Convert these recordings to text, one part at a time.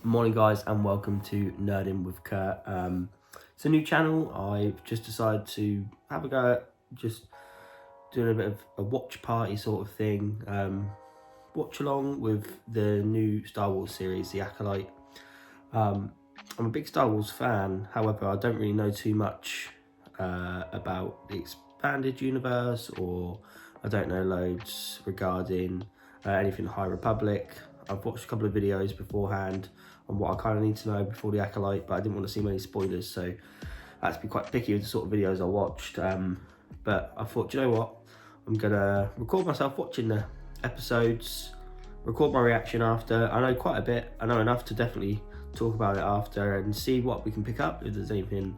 Morning guys, and welcome to Nerding with Kurt. It's a new channel. I've just decided to have a go at just doing a bit of a watch party sort of thing. Watch along with the new Star Wars series, The Acolyte. I'm a big Star Wars fan, however I don't really know too much about the expanded universe, or I don't know loads regarding anything High Republic. I've watched a couple of videos beforehand on what I kind of need to know before the Acolyte, but I didn't want to see many spoilers, so I had to be quite picky with the sort of videos I watched. But I thought, you know what, I'm gonna record myself watching the episodes, record my reaction after. I know quite a bit, I know enough to definitely talk about it after and see what we can pick up, if there's anything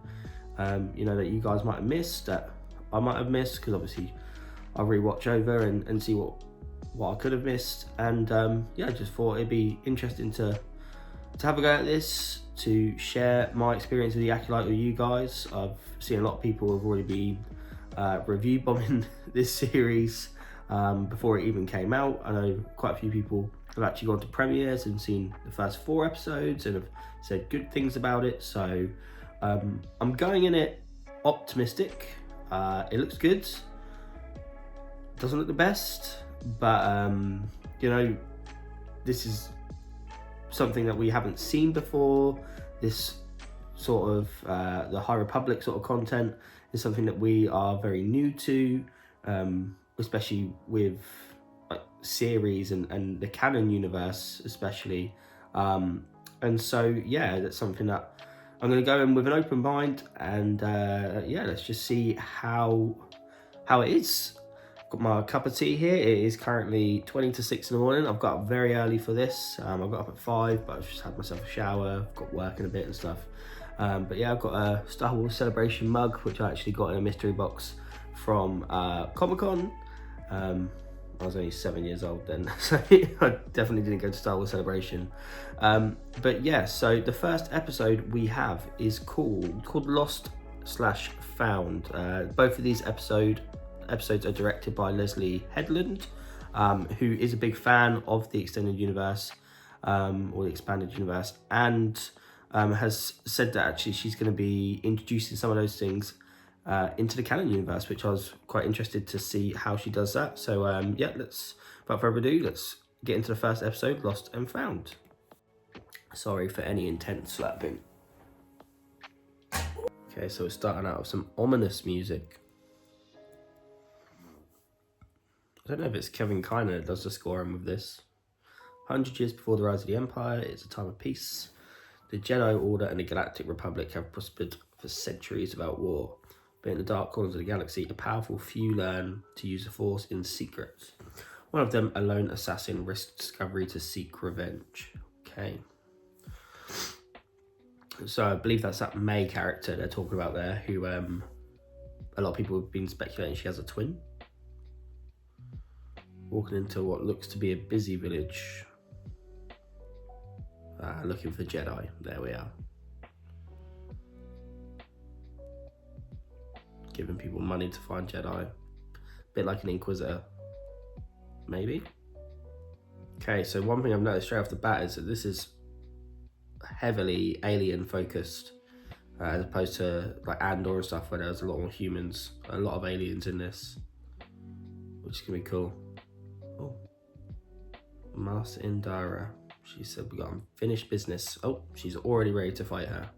you know, that you guys might have missed, that I might have missed, because obviously I'll rewatch over and see what I could have missed. And yeah, I just thought it'd be interesting to have a go at this, to share my experience with the Acolyte with you guys. I've seen a lot of people have already been review bombing this series before it even came out. I know quite a few people have actually gone to premieres and seen the first 4 episodes and have said good things about it. So I'm going in it optimistic. It looks good. Doesn't look the best, but you know, this is something that we haven't seen before. This sort of the High Republic sort of content is something that we are very new to, especially with like series and the canon universe especially. And so yeah, that's something that I'm going to go in with an open mind, and yeah, let's just see how it is. Got my cup of tea here. It is currently 20 to 6 in the morning. I've got up very early for this. I got up at 5, but I've just had myself a shower. I've got work in a bit and stuff. But yeah, I've got a Star Wars Celebration mug, which I actually got in a mystery box from Comic-Con. I was only 7 years old then, so I definitely didn't go to Star Wars Celebration. But yeah, so the first episode we have is called Lost/Found. Both of these episodes are directed by Leslie Headland, who is a big fan of the extended universe, or the expanded universe, and has said that actually she's going to be introducing some of those things into the canon universe, which I was quite interested to see how she does that. So yeah, without further ado, let's get into the first episode, Lost and Found. Sorry for any intense slapping. Okay, so we're starting out with some ominous music. I don't know if it's Kevin Kiner that does the scoring with this. 100 years before the rise of the Empire, it's a time of peace. The Jedi Order and the Galactic Republic have prospered for centuries without war. But in the dark corners of the galaxy, a powerful few learn to use the Force in secret. One of them, a lone assassin, risks discovery to seek revenge. Okay. So I believe that's that May character they're talking about there, who a lot of people have been speculating she has a twin. Walking into what looks to be a busy village. Looking for Jedi. There we are. Giving people money to find Jedi. Bit like an Inquisitor. Maybe? Okay, so one thing I've noticed straight off the bat is that this is heavily alien focused, as opposed to like Andor and stuff, where there's a lot more humans. A lot of aliens in this, which is going to be cool. Oh, Master Indara. She said we got unfinished business. Oh, she's already ready to fight her.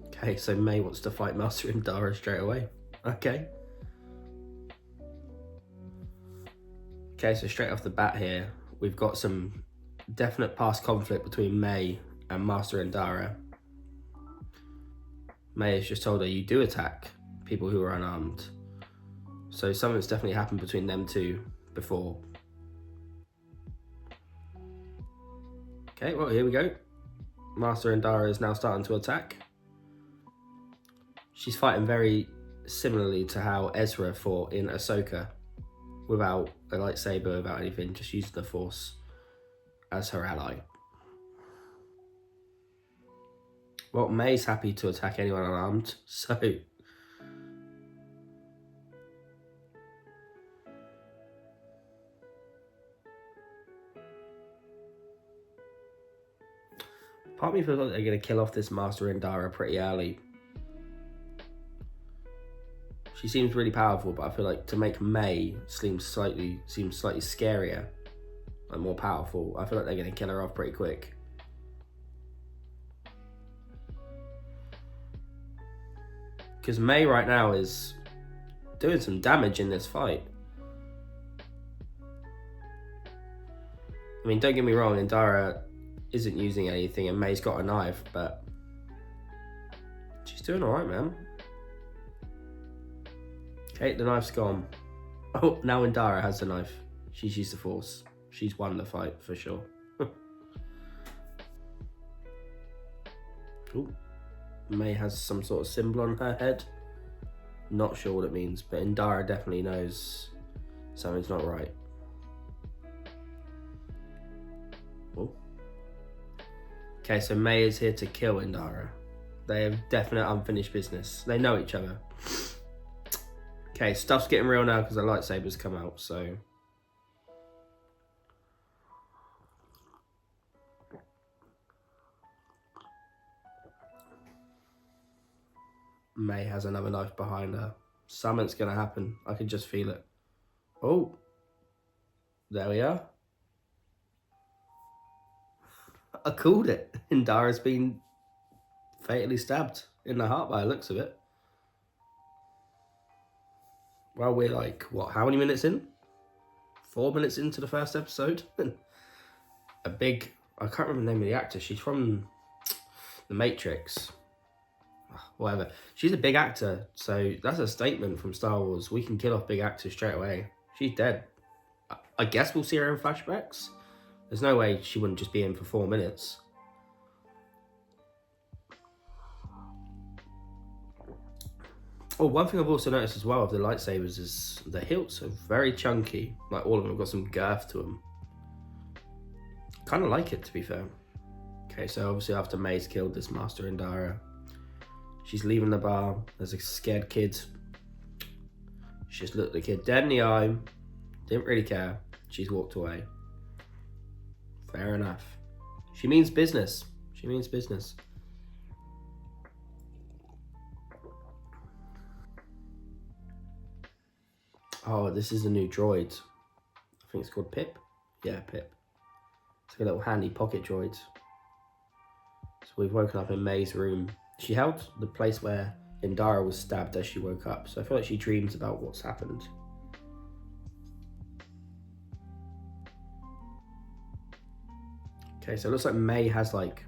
Okay, so May wants to fight Master Indara straight away. Okay. Okay, so straight off the bat here, we've got some definite past conflict between May and Master Indara. May has just told her, you do attack people who are unarmed. So something's definitely happened between them two before. Okay, well, here we go. Master Indara is now starting to attack. She's fighting very similarly to how Ezra fought in Ahsoka, without a lightsaber, without anything, just using the Force as her ally. Well, May's happy to attack anyone unarmed, so Part of me feels like they're going to kill off this Master Indara pretty early. She seems really powerful, but I feel like to make May seem slightly scarier, like more powerful, I feel like they're going to kill her off pretty quick. Because May right now is doing some damage in this fight. I mean, don't get me wrong, Indara isn't using anything and May's got a knife, but she's doing alright, man. Okay, the knife's gone. Oh, now Indara has the knife. She's used the force. She's won the fight for sure. Ooh. May has some sort of symbol on her head. Not sure what it means, but Indara definitely knows something's not right. Oh. Okay, so May is here to kill Indara. They have definite unfinished business. They know each other. Okay, stuff's getting real now because the lightsabers come out, so... May has another knife behind her. Something's going to happen. I can just feel it. Oh. There we are. I called it. Indara's been fatally stabbed in the heart by the looks of it. Well, we're like, what, how many minutes in? 4 minutes into the first episode? I can't remember the name of the actor. She's from The Matrix. Whatever. She's a big actor, so that's a statement from Star Wars. We can kill off big actors straight away. She's dead. I guess we'll see her in flashbacks. There's no way she wouldn't just be in for 4 minutes. Oh, one thing I've also noticed as well of the lightsabers is the hilts are very chunky. Like all of them have got some girth to them. Kind of like it, to be fair. Okay, so obviously after May's killed this Master Indara, she's leaving the bar. There's a scared kid. She just looked the kid dead in the eye. Didn't really care. She's walked away. Fair enough. She means business. She means business. Oh, this is a new droid. I think it's called Pip. Yeah, Pip. It's like a little handy pocket droid. So we've woken up in May's room. She held the place where Indara was stabbed as she woke up. So I feel like she dreams about what's happened. Okay, so it looks like May has like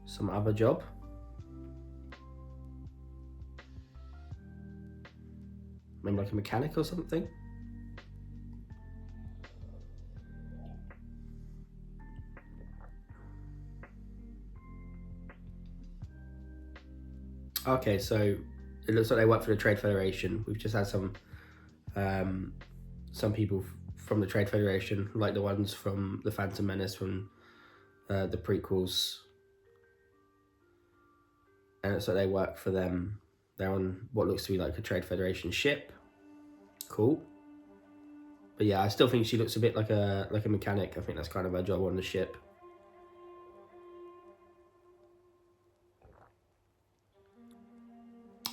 some other job. Maybe like a mechanic or something. Okay, so it looks like they work for the Trade Federation. We've just had some people from the Trade Federation, like the ones from The Phantom Menace, from the prequels. And it's like they work for them. They're on what looks to be like a Trade Federation ship. Cool. But yeah, I still think she looks a bit like a mechanic. I think that's kind of her job on the ship.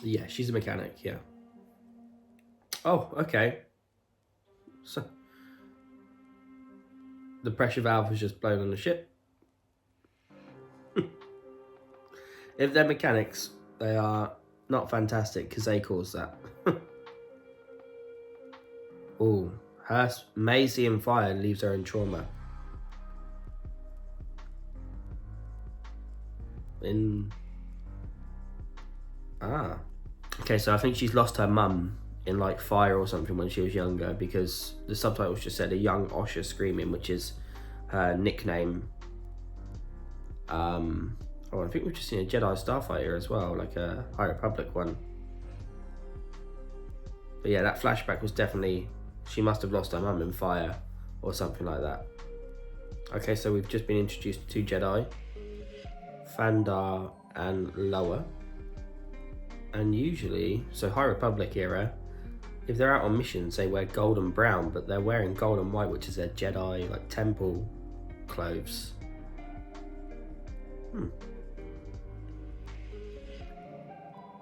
Yeah, she's a mechanic, yeah. Oh, okay. So the pressure valve was just blown on the ship. If they're mechanics, they are not fantastic because they caused that. Oh, her Maisie in fire leaves her in trauma. Okay, so I think she's lost her mum in like fire or something when she was younger, because the subtitles just said a young Osha screaming, which is her nickname. Oh, I think we've just seen a Jedi Starfighter as well, like a High Republic one. But yeah, that flashback was definitely, she must have lost her mum in fire or something like that. Okay, so we've just been introduced to 2 Jedi, Fandar and Loa. And usually, so High Republic era, if they're out on missions, they wear gold and brown, but they're wearing gold and white, which is their Jedi, like, temple clothes.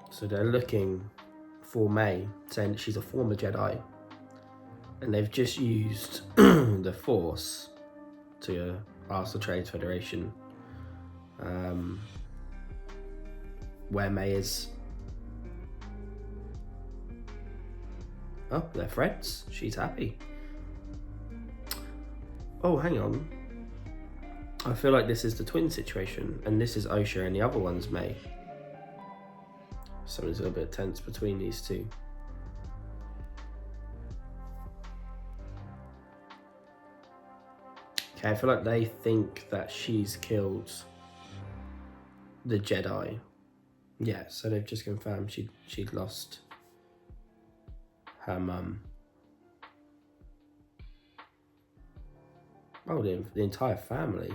So they're looking for May, saying that she's a former Jedi. And they've just used the Force to ask the Trade Federation where May is. Oh, they're friends. She's happy. Oh, hang on. I feel like this is the twin situation, and this is Osha and the other one's May. Something's a little bit tense between these two. Okay, I feel like they think that she's killed the Jedi. Yeah, so they've just confirmed she'd lost her mum. Oh, the entire family.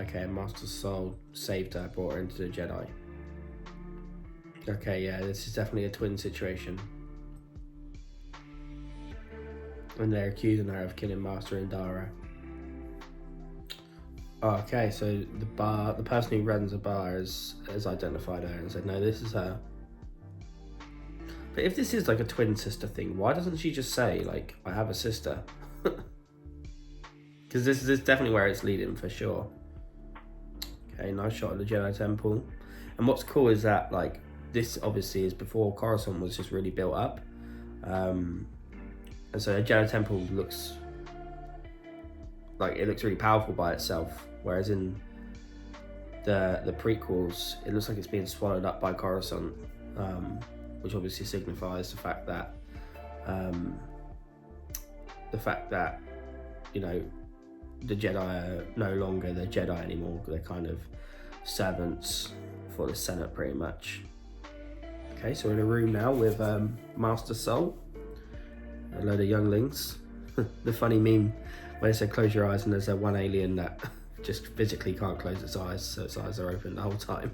Okay, Master Soul saved her, brought her into the Jedi. Okay, yeah, this is definitely a twin situation. And they're accusing her of killing Master Indara. Oh, okay, so the person who runs the bar has identified her and said, no, this is her. But if this is like a twin sister thing, why doesn't she just say, like, I have a sister? Because this is definitely where it's leading for sure. Okay, nice shot of the Jedi Temple. And what's cool is that, like, this obviously is before Coruscant was just really built up. And so the Jedi Temple looks like it looks really powerful by itself. Whereas in the prequels, it looks like it's being swallowed up by Coruscant, which obviously signifies the fact that you know, the Jedi are no longer the Jedi anymore. They're kind of servants for the Senate, pretty much. Okay, so we're in a room now with Master Soul, a load of younglings. The funny meme when it said close your eyes and there's one alien that just physically can't close its eyes, so its eyes are open the whole time.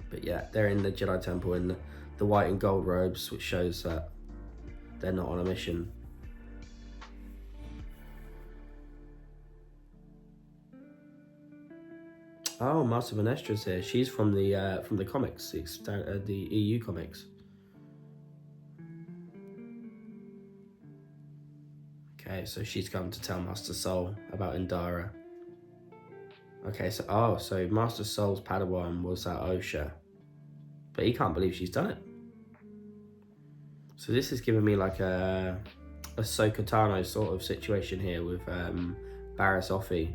But yeah, they're in the Jedi Temple in the white and gold robes, which shows that they're not on a mission. Oh, Master Vanestra's here. She's from the comics, the EU comics. Okay, so she's come to tell Master Soul about Indara. Okay, so Master Soul's Padawan was that Osha, but he can't believe she's done it. So this is giving me like a Ahsoka Tano sort of situation here with Barriss Offee.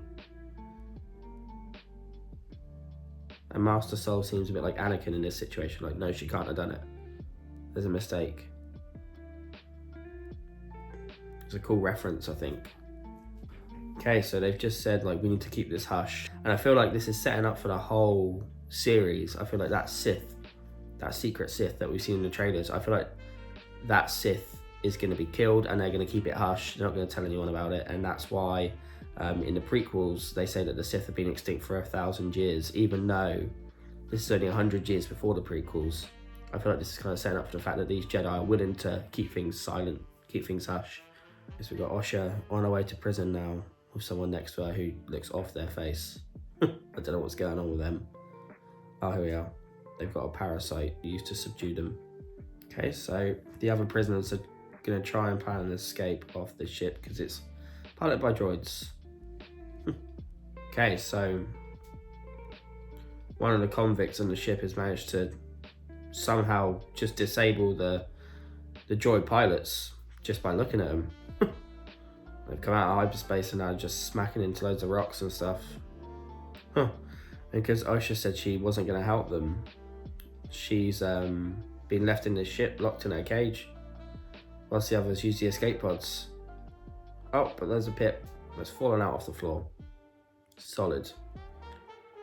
And Master Soul seems a bit like Anakin in this situation, like, no, she can't have done it. There's a mistake. It's a cool reference, I think. Okay, so they've just said, like, we need to keep this hush. And I feel like this is setting up for the whole series. I feel like that Sith, that secret Sith that we've seen in the trailers, I feel like that Sith is going to be killed and they're going to keep it hush. They're not going to tell anyone about it. And that's why in the prequels, they say that the Sith have been extinct for 1,000 years, even though this is only 100 years before the prequels. I feel like this is kind of setting up for the fact that these Jedi are willing to keep things silent, keep things hush. So we've got Osha on her way to prison now with someone next to her who looks off their face. I don't know what's going on with them. Oh, here we are. They've got a parasite used to subdue them. Okay, so the other prisoners are going to try and plan an escape off the ship because it's piloted by droids. Okay, so one of the convicts on the ship has managed to somehow just disable the droid pilots just by looking at them. They've come out of hyperspace and now just smacking into loads of rocks and stuff. And because Osha said she wasn't going to help them, she's been left in the ship, locked in her cage, whilst the others use the escape pods. Oh, but there's a pip that's fallen out off the floor. Solid.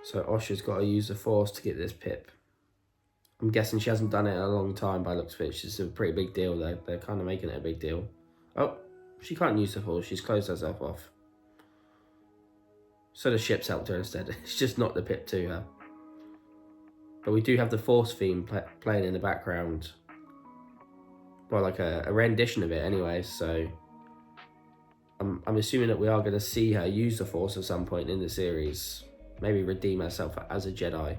So Osha's got to use the Force to get this pip. I'm guessing she hasn't done it in a long time by the looks of it. It's a pretty big deal. They're kind of making it a big deal. Oh, she can't use the Force. She's closed herself off. So the ship's helped her instead. It's just not the pip to her. But we do have the Force theme playing in the background. well, like a rendition of it anyway, so I'm assuming that we are going to see her use the Force at some point in the series. Maybe redeem herself as a Jedi.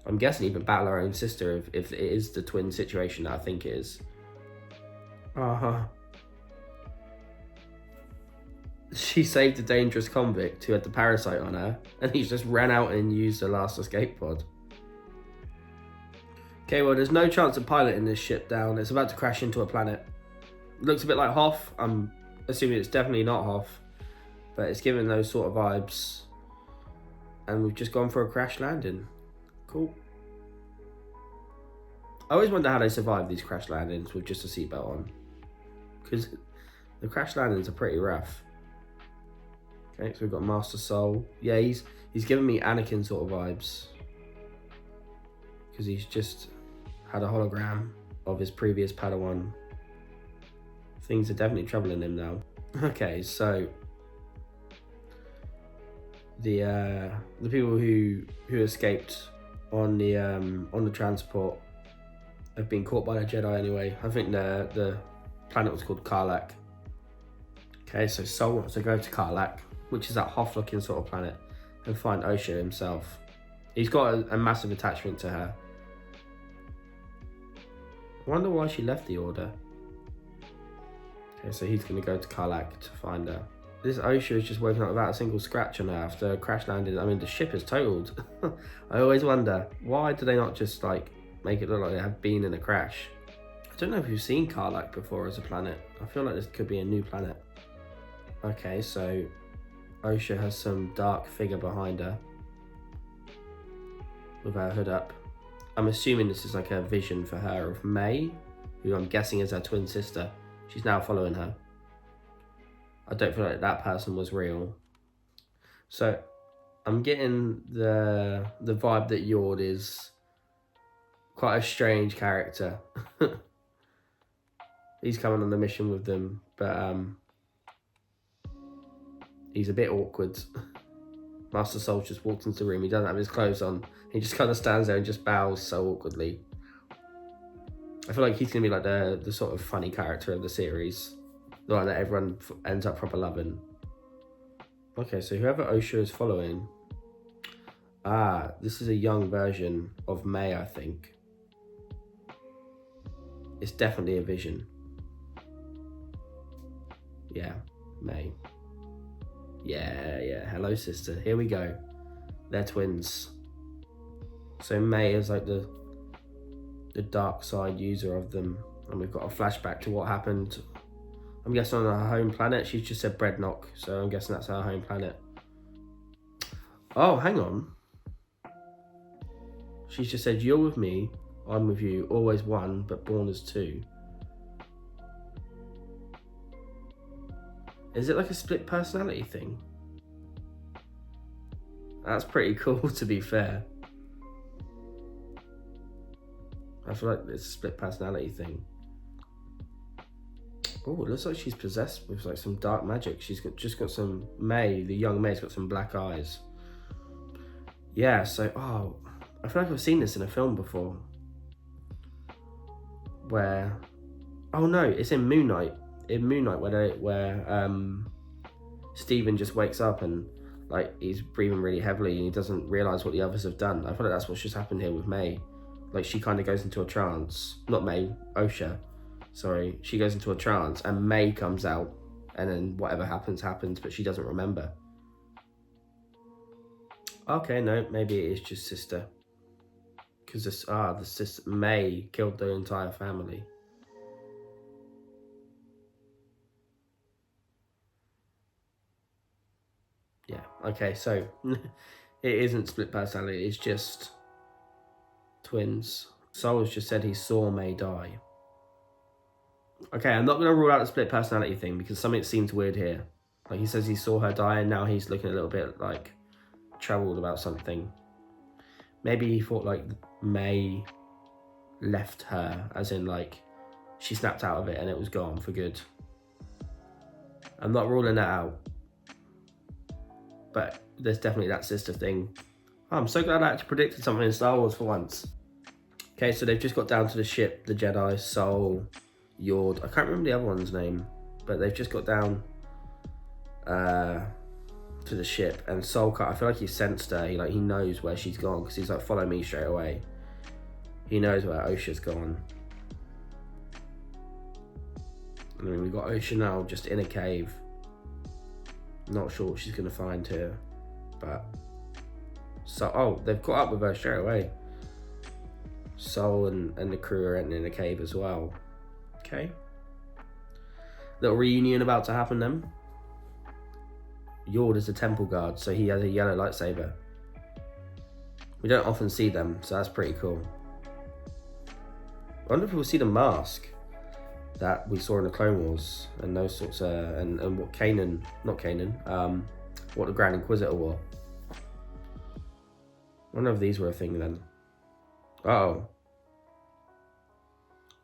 I'm guessing even battle her own sister if it is the twin situation that I think it is. Uh-huh. She saved a dangerous convict who had the parasite on her, and he just ran out and used the last escape pod. Okay, well, there's no chance of piloting this ship down. It's about to crash into a planet. Looks a bit like Hoth. I'm assuming it's definitely not Hoth, but it's giving those sort of vibes. And we've just gone for a crash landing. Cool. I always wonder how they survive these crash landings with just a seatbelt on, because the crash landings are pretty rough. Okay, so we've got Master Soul. Yeah, he's giving me Anakin sort of vibes, because he's just had a hologram of his previous Padawan. Things are definitely troubling him now. Okay, so the people who escaped on the transport have been caught by the Jedi anyway. I think the planet was called Karlak. Okay, so Sol wants to go to Karlak, which is that Hoth-looking sort of planet, and find Osha himself. He's got a massive attachment to her. I wonder why she left the Order. Okay, so he's going to go to Karlak to find her. This Osha is just woken up without a single scratch on her after a crash landing. I mean, the ship is totaled. I always wonder, why do they not just like make it look like they have been in a crash? I don't know if you've seen Karlak before as a planet. I feel like this could be a new planet. Okay, so Osha has some dark figure behind her with her hood up. I'm assuming this is like a vision for her of May, who I'm guessing is her twin sister. She's now following her. I don't feel like that person was real. So I'm getting the vibe that Yord is quite a strange character. He's coming on the mission with them, but he's a bit awkward. Master Soul just walked into the room. He doesn't have his clothes on. He just kind of stands there and just bows so awkwardly. I feel like he's going to be like the sort of funny character of the series. The one that everyone ends up proper loving. Okay, so whoever Osha is following... Ah, this is a young version of May, I think. It's definitely a vision. Yeah, May. Yeah. Hello, sister. Here we go. They're twins. So May is like the dark side user of them. And we've got a flashback to what happened. I'm guessing on her home planet. She's just said Breadnock, so I'm guessing that's her home planet. Oh, hang on. She's just said, you're with me, I'm with you, always one, but born as two. Is it like a split personality thing? That's pretty cool, to be fair. I feel like it's a split personality thing. Oh, it looks like she's possessed with like some dark magic. She's just got some... May, the young May's got some black eyes. Yeah, so... Oh, I feel like I've seen this in a film before. Where... Oh no, it's in Moon Knight. In Moon Knight, where Steven just wakes up and like he's breathing really heavily and he doesn't realise what the others have done. I feel like that's what's just happened here with May. Like she kind of goes into a trance. Not May, Osha. Sorry, she goes into a trance and May comes out and then whatever happens, but she doesn't remember. Okay, no, maybe it is just sister. Because the sister, May killed the entire family. Yeah, okay, so it isn't split personality, it's just twins. Sol's just said he saw May die. Okay, I'm not going to rule out the split personality thing because something seems weird here. Like he says he saw her die and now he's looking a little bit like troubled about something. Maybe he thought like May left her, as in like she snapped out of it and it was gone for good. I'm not ruling that out. But there's definitely that sister thing. Oh, I'm so glad I actually predicted something in Star Wars for once. Okay, so they've just got down to the ship, the Jedi, Sol, Yord. I can't remember the other one's name, but they've just got down to the ship, and Sol, I feel like he sensed her. He knows where she's gone because he's like, follow me straight away. He knows where Osha's gone. I mean, we've got Osha now just in a cave. Not sure what she's gonna find here, but they've caught up with her straight away. Sol and the crew are in a cave as well. Okay. Little reunion about to happen then. Yord is a temple guard, so he has a yellow lightsaber. We don't often see them, so that's pretty cool. I wonder if we'll see the mask that we saw in the Clone Wars and those sorts of, and what what the Grand Inquisitor wore. I wonder if these were a thing then. Uh-oh.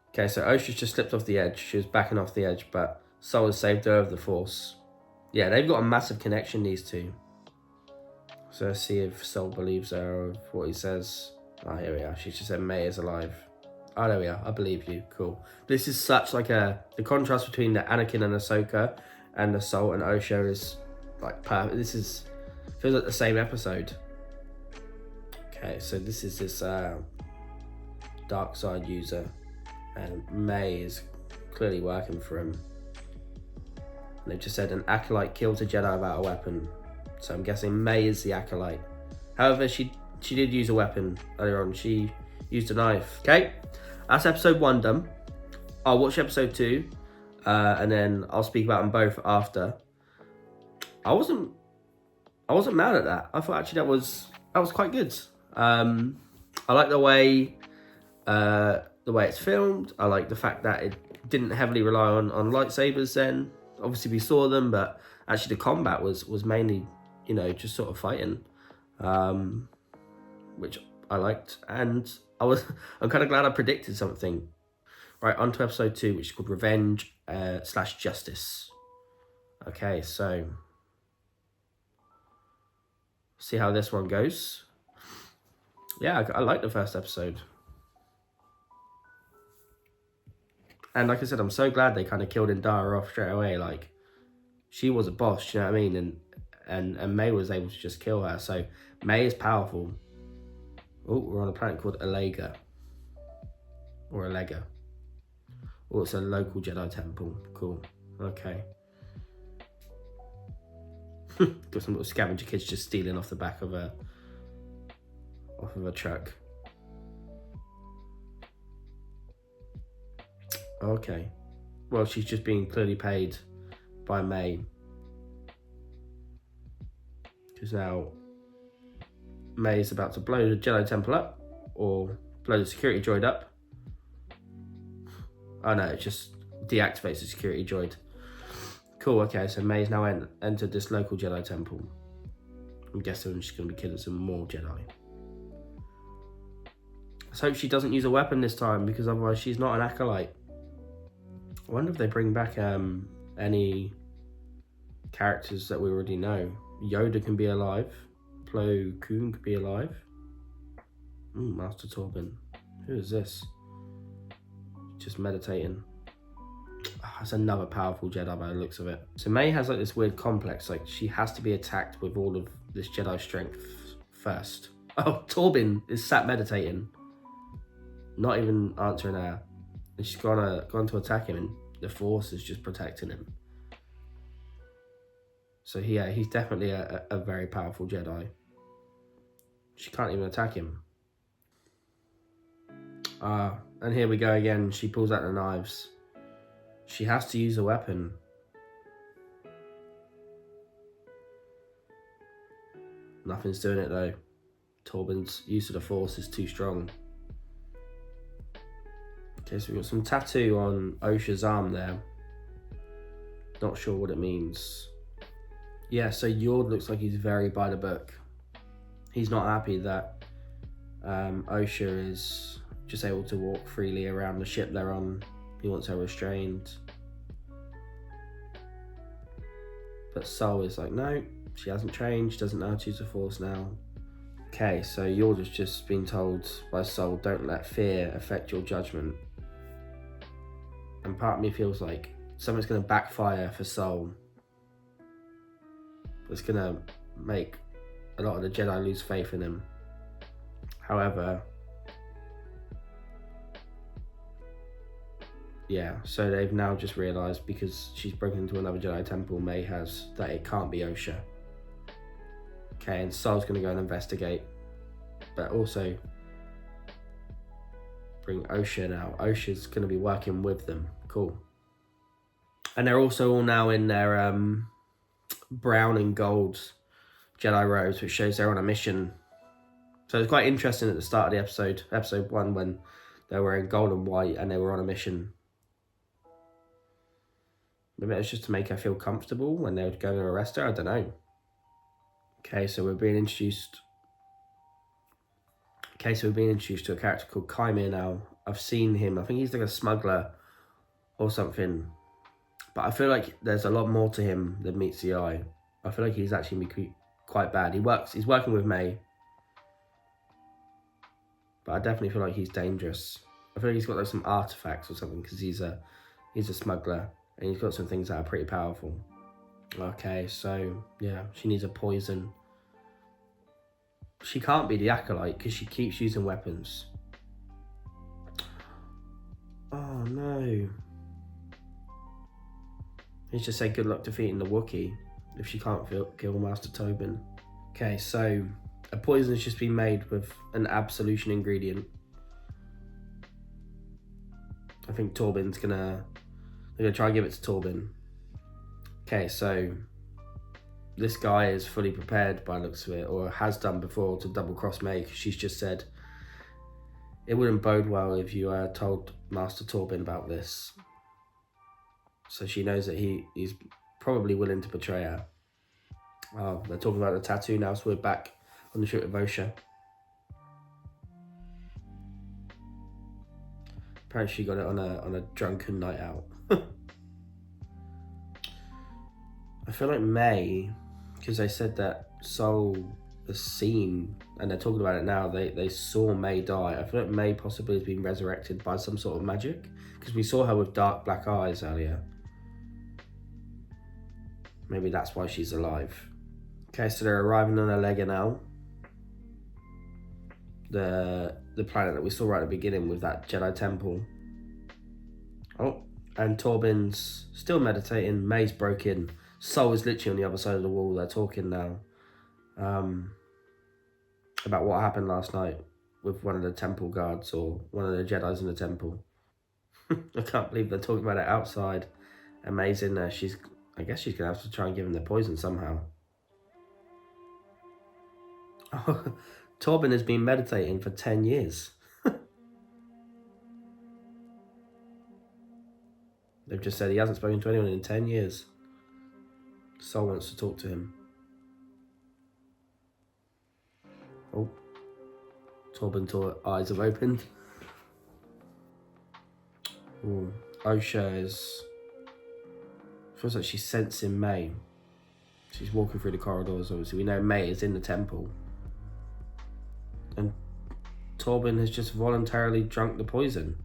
Okay, so Osha's just slipped off the edge. She was backing off the edge, but Sol has saved her of the Force. Yeah, they've got a massive connection, these two. So let's see if Sol believes her of what he says. Oh, here we are. She just said May is alive. Oh, there we are. I believe you. Cool. This is such like the contrast between the Anakin and Ahsoka and the Sol and Osha is like perfect. Feels like the same episode. Okay, so this is this dark side user, and May is clearly working for him. And they've just said an Acolyte killed a Jedi without a weapon. So I'm guessing May is the Acolyte. However, she did use a weapon earlier on. She used a knife. Okay, that's episode 1 done. I'll watch episode 2, and then I'll speak about them both after. I wasn't mad at that. I thought actually that was quite good. I like the way it's filmed. I like the fact that it didn't heavily rely on lightsabers then. Obviously we saw them, but actually the combat was mainly, just sort of fighting, which I liked. And I'm kind of glad I predicted something. Right, on to episode 2, which is called Revenge / Justice. Okay, so see how this one goes. Yeah, I like the first episode. And like I said, I'm so glad they kind of killed Indara off straight away. Like, she was a boss, you know what I mean? And May was able to just kill her. So May is powerful. Oh, we're on a planet called Alega. Or Alega. Oh, it's a local Jedi temple. Cool. Okay. Got some little scavenger kids just stealing off the back of a truck. Okay. Well, she's just being clearly paid by May. Because now May is about to blow the Jedi Temple up, or blow the security droid up. Oh no, it just deactivates the security droid. Cool, okay, so May's now entered this local Jedi Temple. I'm guessing she's going to be killing some more Jedi. Let's hope she doesn't use a weapon this time, because otherwise she's not an Acolyte. I wonder if they bring back any characters that we already know. Yoda can be alive. Plo Koon could be alive. Master Torbin. Who is this? Just meditating. That's another powerful Jedi by the looks of it. So May has like this weird complex. Like, she has to be attacked with all of this Jedi strength first. Oh, Torbin is sat meditating. Not even answering her. And she's gone to attack him, and the Force is just protecting him. So yeah, he's definitely a very powerful Jedi. She can't even attack him. And here we go again. She pulls out the knives. She has to use a weapon. Nothing's doing it though. Torbin's use of the Force is too strong. Okay, so we've got some tattoo on Osha's arm there. Not sure what it means. Yeah, so Yord looks like he's very by the book. He's not happy that Osha is just able to walk freely around the ship they're on. He wants her restrained. But Sol is like, no, she hasn't changed, doesn't know how to use the Force now. Okay, so you're just being told by Soul, don't let fear affect your judgment. And part of me feels like something's going to backfire for Soul. It's going to make a lot of the Jedi lose faith in him. However, yeah, so they've now just realised, because she's broken into another Jedi temple, May has, that it can't be Osha. Okay, and Soul's going to go and investigate, but also bring Osha now. Osha's going to be working with them. Cool. And they're also all now in their brown and gold Jedi robes, which shows they're on a mission. So it's quite interesting at the start of the episode 1, when they were in gold and white and they were on a mission. Maybe it's just to make her feel comfortable when they were going to arrest her. I don't know. Okay, so we're being introduced. To a character called Kaimir now. I've seen him. I think he's like a smuggler or something. But I feel like there's a lot more to him than meets the eye. I feel like he's actually quite bad. He's working with May. But I definitely feel like he's dangerous. I feel like he's got like some artifacts or something, because he's a smuggler and he's got some things that are pretty powerful. Okay, so yeah, she needs a poison. She can't be the Acolyte because she keeps using weapons. Oh no. He's just said good luck defeating the Wookiee if she can't kill Master Tobin. Okay, so a poison has just been made with an absolution ingredient. I think they're gonna try and give it to Tobin. Okay, so this guy is fully prepared by the looks of it, or has done before, to double cross May, because she's just said it wouldn't bode well if you told Master Tobin about this. So she knows that he's probably willing to betray her. Oh, they're talking about the tattoo now, so we're back on the ship with Osha. Apparently she got it on a drunken night out. I feel like May, because they said that Soul has seen, and they're talking about it now, they saw May die. I feel like May possibly has been resurrected by some sort of magic, because we saw her with dark black eyes earlier. Maybe that's why she's alive. Okay, so they're arriving on Alega now. The planet that we saw right at the beginning with that Jedi temple. Oh, and Tobin's still meditating. May's broken. Soul is literally on the other side of the wall. They're talking now about what happened last night with one of the temple guards, or one of the Jedis in the temple. I can't believe they're talking about it outside. And May's in there. I guess she's going to have to try and give him the poison somehow. Oh, Tobin has been meditating for 10 years. They've just said he hasn't spoken to anyone in 10 years. Soul wants to talk to him. Oh. Tobin's eyes have opened. Ooh. Osha feels like she's sensing May. She's walking through the corridors, obviously. We know May is in the temple. And Tobin has just voluntarily drunk the poison.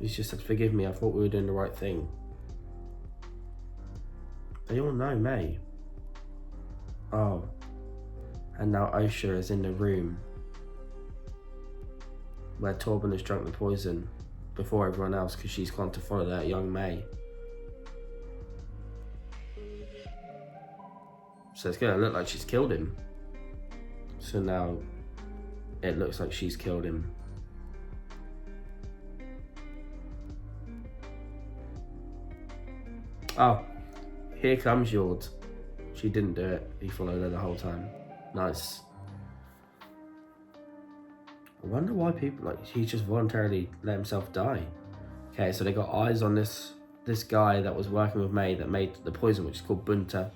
He's just said, forgive me, I thought we were doing the right thing. They all know May. Oh. And now Osha is in the room where Tobin has drunk the poison before everyone else, because she's gone to follow that young May. So it's going to look like she's killed him. So now it looks like she's killed him. Oh, here comes Yord. She didn't do it. He followed her the whole time. Nice. I wonder why people, he just voluntarily let himself die. Okay, so they got eyes on this guy that was working with May that made the poison, which is called Bunta.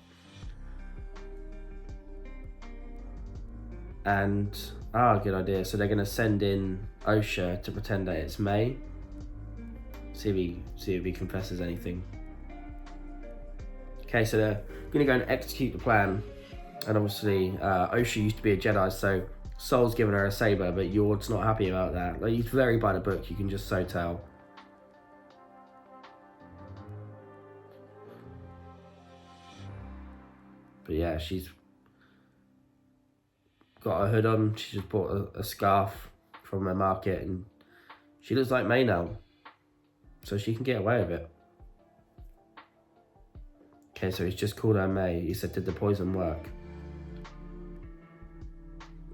And, good idea. So they're going to send in Osha to pretend that it's May. See if he confesses anything. Okay, so they're gonna go and execute the plan. And obviously, Osha used to be a Jedi, so Sol's given her a saber, but Yord's not happy about that. Like, he's very by the book, you can just so tell. But yeah, she's got her hood on. She just bought a scarf from a market, and she looks like May now, so she can get away with it. Okay, so he's just called her May. He said, did the poison work?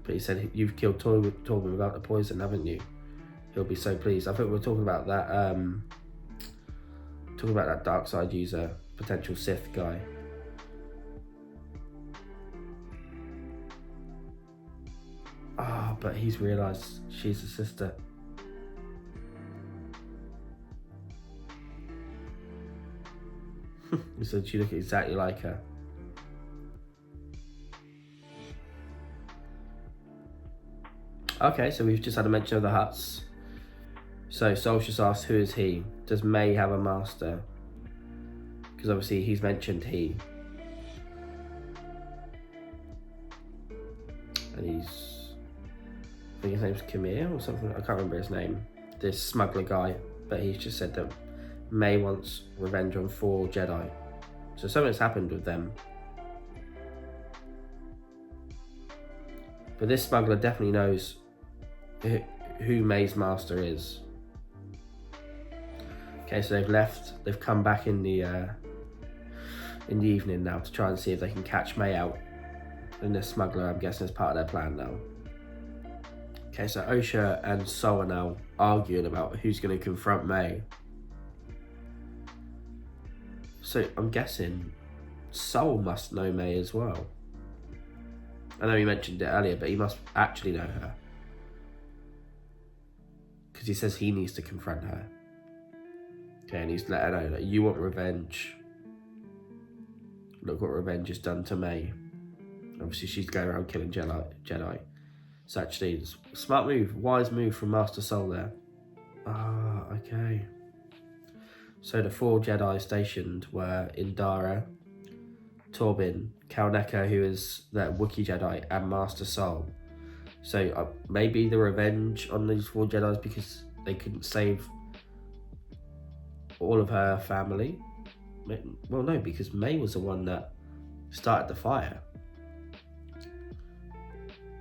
But he said, you've killed Torben without the poison, haven't you? He'll be so pleased. I think we're talking about that dark side user, potential Sith guy. Ah, but he's realised she's a sister. He said she looked exactly like her. Okay, so we've just had a mention of the Hutts. So Sol just asked, who is he? Does May have a master? Because obviously he's mentioned he. And I think his name's Kamir or something. I can't remember his name. This smuggler guy. But he's just said that May wants revenge on 4 Jedi. So something's happened with them. But this smuggler definitely knows who May's master is. Okay, so they've left. They've come back in the evening now to try and see if they can catch May out. And this smuggler, I'm guessing, is part of their plan now. Okay, so Osha and Sol are now arguing about who's going to confront May. So I'm guessing Sol must know May as well. I know he mentioned it earlier, but he must actually know her. Because he says he needs to confront her. Okay, and he's let her know that you want revenge. Look what revenge has done to May. Obviously, she's going around killing Jedi. So actually, it's a smart move, wise move from Master Sol there. Ah, okay. So the 4 Jedi stationed were Indara, Torben, Kalneka, who is that Wookiee Jedi, and Master Sol. So maybe the revenge on these 4 Jedis because they couldn't save all of her family. Well, no, because May was the one that started the fire.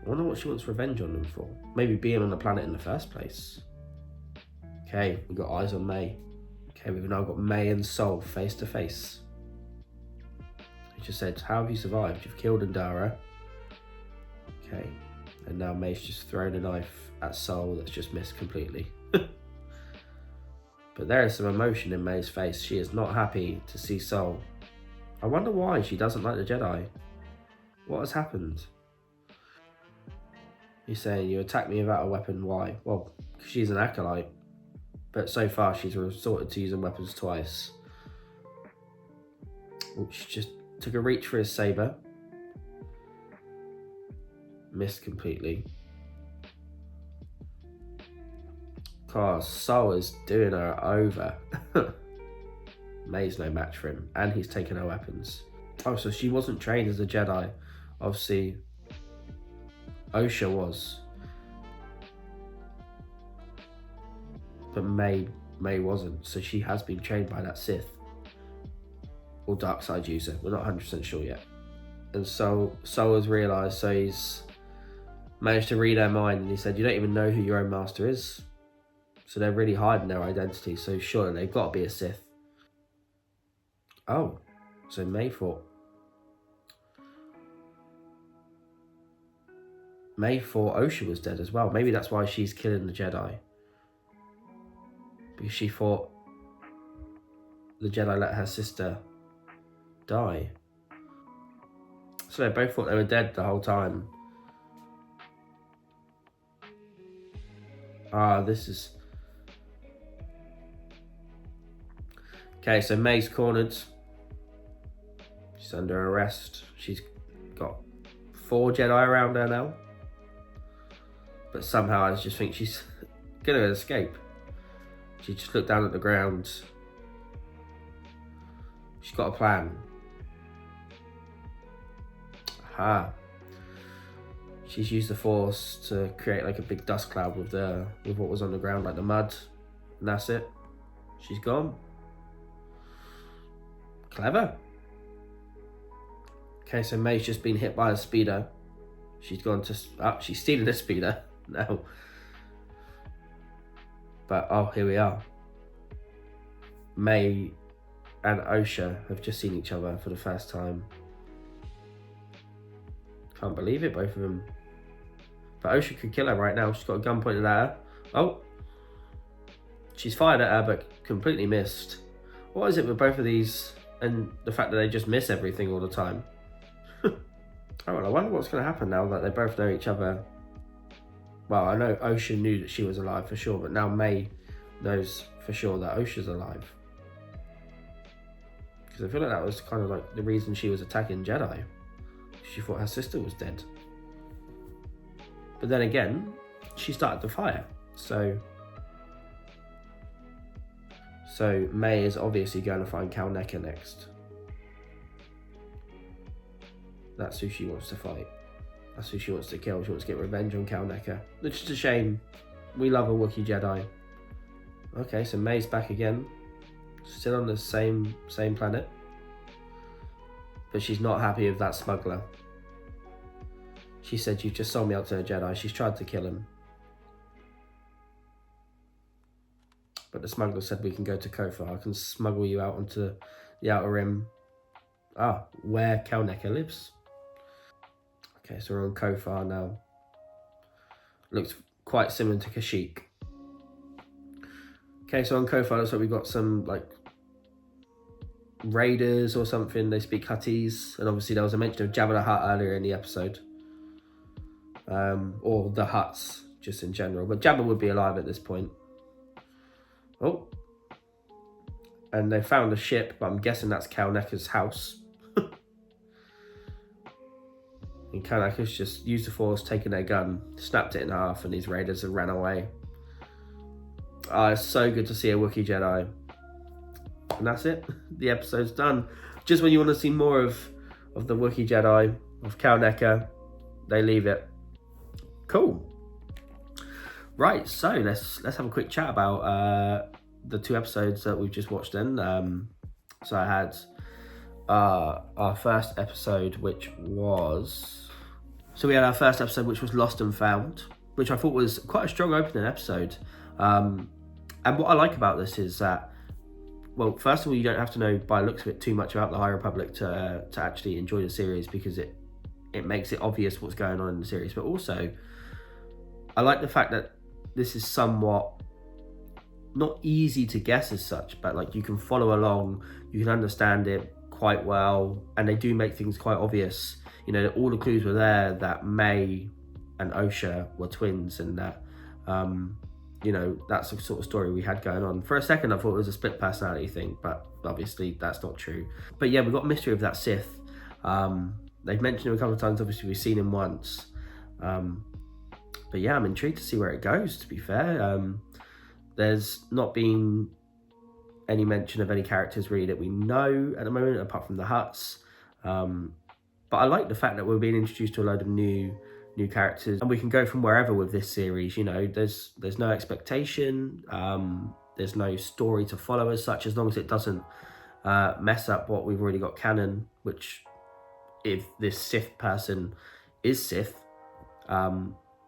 I wonder what she wants revenge on them for. Maybe being on the planet in the first place. Okay, we've got eyes on May. Okay, we've now got May and Sol face to face. He just said, how have you survived? You've killed Indara. Okay, and now May's just thrown a knife at Sol that's just missed completely. But there is some emotion in May's face. She is not happy to see Sol. I wonder why she doesn't like the Jedi. What has happened? He's saying, you attacked me without a weapon, why? Well, because she's an Acolyte. But so far she's resorted to using weapons twice. Ooh, she just took a reach for his saber. Missed completely. Cause Sol is doing her over. May's no match for him. And he's taken her weapons. Oh, so she wasn't trained as a Jedi. Obviously, Osha was. But May wasn't. So she has been trained by that Sith. Or dark side user. We're not 100% sure yet. And Sol has realised, so he's managed to read her mind, and he said, you don't even know who your own master is. So they're really hiding their identity, so surely they've got to be a Sith. Oh, so May thought Osha was dead as well. Maybe that's why she's killing the Jedi. Because she thought the Jedi let her sister die. So they both thought they were dead the whole time. Ah, this is... Okay, so May's cornered. She's under arrest. She's got 4 Jedi around her now. But somehow I just think she's going to escape. She just looked down at the ground. She's got a plan. She's used the Force to create like a big dust cloud with what was on the ground, like the mud, and that's it. She's gone. Clever. Okay, so May's just been hit by a speeder. She's gone to... she's stealing a speeder now. But, here we are. May and Osha have just seen each other for the first time. Can't believe it, both of them. But Osha could kill her right now. She's got a gun pointed at her. Oh. She's fired at her, but completely missed. What is it with both of these and the fact that they just miss everything all the time? Oh, well, I wonder what's going to happen now that they both know each other. Well, I know Osha knew that she was alive for sure, but now May knows for sure that Osha's alive. Because I feel like that was kind of like the reason she was attacking Jedi. She thought her sister was dead. But then again, she started the fire. So May is obviously going to find Cal Necker next. That's who she wants to fight. That's who she wants to kill. She wants to get revenge on Cal Necker. Which is a shame. We love a Wookiee Jedi. Okay, so May's back again. Still on the same planet. But she's not happy with that smuggler. She said, "You've just sold me out to a Jedi." She's tried to kill him. But the smuggler said, "We can go to Kofar. I can smuggle you out onto the Outer Rim." Where Cal Necker lives. Okay, so we're on Kofar now. Looks quite similar to Kashyyyk. Okay, so on Kofar, looks like we've got some, like, raiders or something. They speak Huttese. And obviously there was a mention of Jabba the Hutt earlier in the episode. Or the Hutts, just in general. But Jabba would be alive at this point. Oh. And they found a ship, but I'm guessing that's Cal Necker's house. And Cal Necker's just used the Force, taken their gun, snapped it in half, and these raiders have ran away. It's so good to see a Wookiee Jedi. And that's it. The episode's done. Just when you want to see more of the Wookiee Jedi, of Cal Necker, they leave it. Cool. Right, so let's have a quick chat about the two episodes that we've just watched then. So I had our first episode, which was... So we had our first episode, which was Lost and Found, which I thought was quite a strong opening episode. And what I like about this is that, well, first of all, you don't have to know by the looks of it too much about the High Republic to actually enjoy the series, because it makes it obvious what's going on in the series. But also, I like the fact that this is somewhat not easy to guess as such, but like you can follow along, you can understand it quite well, and they do make things quite obvious. You know, all the clues were there that May and Osha were twins, and that you know, that's the sort of story we had going on. For a second I thought it was a split personality thing, but obviously that's not true. But yeah, we've got mystery of that Sith. They've mentioned him a couple of times, obviously we've seen him once. But yeah, I'm intrigued to see where it goes, to be fair. There's not been any mention of any characters really that we know at the moment, apart from the Hutts. But I like the fact that we're being introduced to a load of new characters, and we can go from wherever with this series. You know, there's no expectation, there's no story to follow as such, as long as it doesn't mess up what we've already got canon, which, if this Sith person is Sith,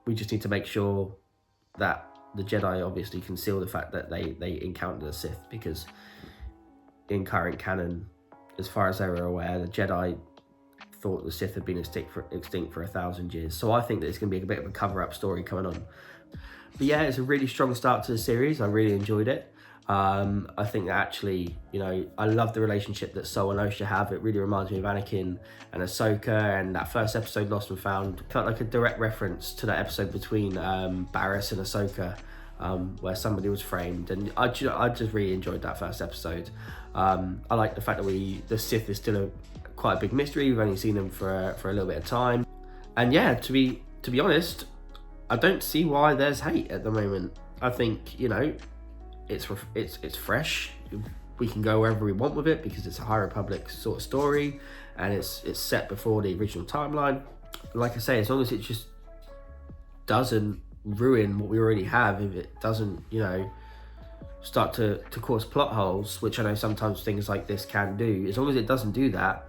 we just need to make sure that the Jedi obviously conceal the fact that they encountered a Sith, because in current canon, as far as they were aware, the Jedi thought the Sith had been extinct for 1,000 years. So I think that it's going to be a bit of a cover-up story coming on. But yeah, it's a really strong start to the series. I really enjoyed it. I think that actually, you know, I love the relationship that Sol and Osha have. It really reminds me of Anakin and Ahsoka, and that first episode, Lost and Found, felt like a direct reference to that episode between Barriss and Ahsoka, where somebody was framed, and I just really enjoyed that first episode. I like the fact that the Sith is still quite a big mystery. We've only seen them for a little bit of time, and yeah, to be honest, I don't see why there's hate at the moment. I think, you know, it's fresh. We can go wherever we want with it because it's a High Republic sort of story, and it's set before the original timeline. Like I say, as long as it just doesn't ruin what we already have, if it doesn't, you know, start to cause plot holes, which I know sometimes things like this can do, as long as it doesn't do that,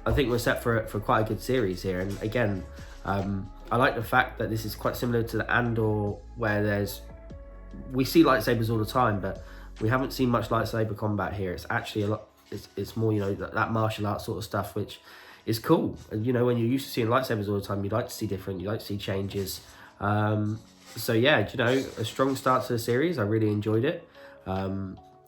I think we're set for quite a good series here. And again, I like the fact that this is quite similar to the Andor, where we see lightsabers all the time, but we haven't seen much lightsaber combat here. It's actually a lot, it's more, you know, that martial arts sort of stuff, which is cool. And you know, when you're used to seeing lightsabers all the time, you'd like to see different, you like to see changes. So yeah, you know, a strong start to the series. I really enjoyed it.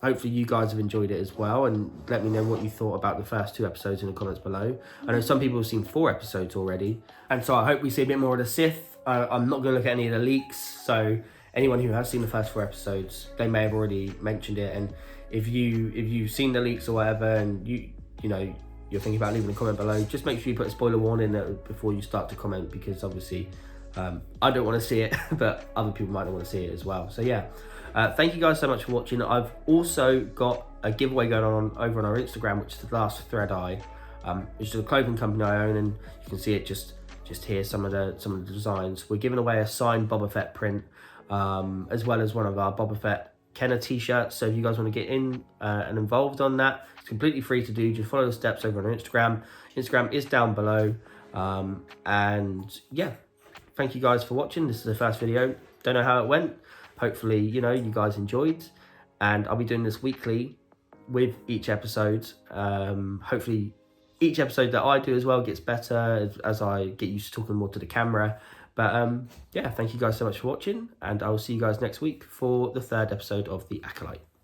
Hopefully you guys have enjoyed it as well, and let me know what you thought about the first 2 episodes in the comments below. I know some people have seen 4 episodes already, and so I hope we see a bit more of the Sith. I'm not going to look at any of the leaks, so anyone who has seen the first 4 episodes, they may have already mentioned it. And if you've seen the leaks or whatever, and you know, you're thinking about leaving a comment below, just make sure you put a spoiler warning before you start to comment, because obviously I don't want to see it, but other people might not want to see it as well. So yeah, thank you guys so much for watching. I've also got a giveaway going on over on our Instagram, which is The Last Thread Eye, which is a clothing company I own, and you can see it just here, some of the designs. We're giving away a signed Boba Fett print, as well as one of our Boba Fett Kenner t-shirts. So if you guys want to get in and involved on that, it's completely free to do. Just follow the steps over on our Instagram. Instagram is down below. And yeah, thank you guys for watching. This is the first video. Don't know how it went. Hopefully, you know, you guys enjoyed, and I'll be doing this weekly with each episode. Hopefully each episode that I do as well gets better as I get used to talking more to the camera. But yeah, thank you guys so much for watching, and I will see you guys next week for the 3rd episode of The Acolyte.